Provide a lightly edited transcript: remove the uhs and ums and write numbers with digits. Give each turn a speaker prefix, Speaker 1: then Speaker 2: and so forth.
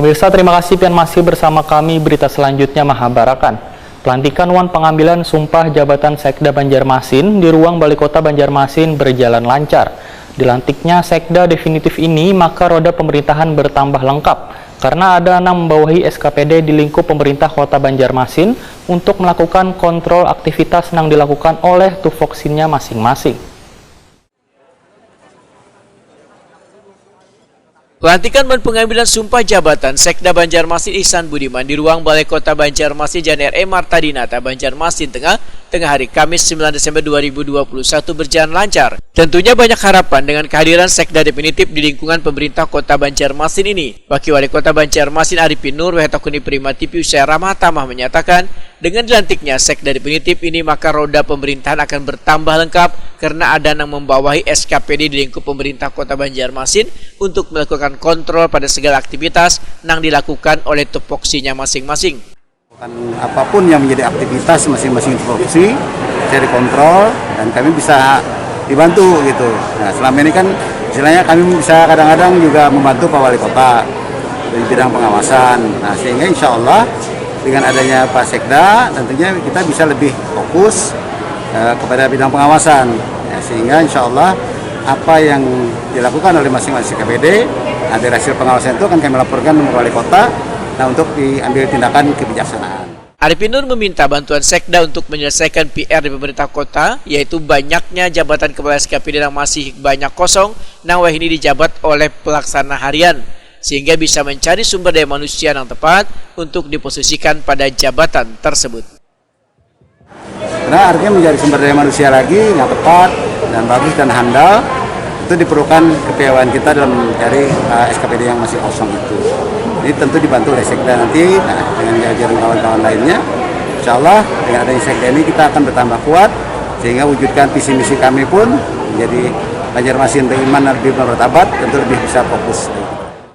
Speaker 1: Pemirsa, terima kasih dan masih bersama kami. Berita selanjutnya Mahabarakan. Pelantikan wan pengambilan sumpah jabatan Sekda Banjarmasin di ruang Balai Kota Banjarmasin berjalan lancar. Dilantiknya Sekda definitif ini, maka roda pemerintahan bertambah lengkap karena ada 6 membawahi SKPD di lingkup pemerintah Kota Banjarmasin untuk melakukan kontrol aktivitas yang dilakukan oleh tuvoksinnya masing-masing.
Speaker 2: Pelantikan dan pengambilan sumpah jabatan Sekda Banjarmasin Ihsan Budiman di ruang Balai Kota Banjarmasin Jalan R.E. Marta Dinata, Banjarmasin tengah hari Kamis 9 Desember 2021 berjalan lancar. Tentunya banyak harapan dengan kehadiran Sekda definitif di lingkungan pemerintah Kota Banjarmasin ini. Wakil Wali Kota Banjarmasin Arifin Nur Wehetakuni Prima TV Usai Ramah Tamah menyatakan, dengan dilantiknya Sekda definitif ini maka roda pemerintahan akan bertambah lengkap karena ada yang membawahi SKPD di lingkup pemerintah Kota Banjarmasin untuk melakukan kontrol pada segala aktivitas yang dilakukan oleh tupoksinya masing-masing.
Speaker 3: Apapun yang menjadi aktivitas masing-masing tupoksi bisa dikontrol dan kami bisa dibantu gitu. Nah, selama ini kan istilahnya kami bisa kadang-kadang juga membantu Pak Wali Kota di bidang pengawasan. Nah, sehingga insya Allah dengan adanya Pak Sekda tentunya kita bisa lebih fokus kepada bidang pengawasan. Ya, sehingga insya Allah apa yang dilakukan oleh masing-masing KPD, dari hasil pengawasan itu akan kami laporkan ke Wali Kota untuk diambil tindakan kebijaksanaan.
Speaker 2: Arifin Nur meminta bantuan Sekda untuk menyelesaikan PR di pemerintah kota, yaitu banyaknya jabatan kepala SKPD yang masih banyak kosong, yang ini dijabat oleh pelaksana harian, sehingga bisa mencari sumber daya manusia yang tepat untuk diposisikan pada jabatan tersebut.
Speaker 3: Karena artinya menjadi sumber daya manusia lagi yang tepat dan bagus dan handal, itu diperlukan kepiawaian kita dalam mencari SKPD yang masih kosong itu. Ini tentu dibantu oleh Sekda nanti, dengan jajaran kawan-kawan lainnya. Insya Allah dengan adanya Sekda ini kita akan bertambah kuat, sehingga wujudkan visi misi kami pun menjadi Banjarmasin beriman dan lebih bermartabat, tentu lebih bisa fokus.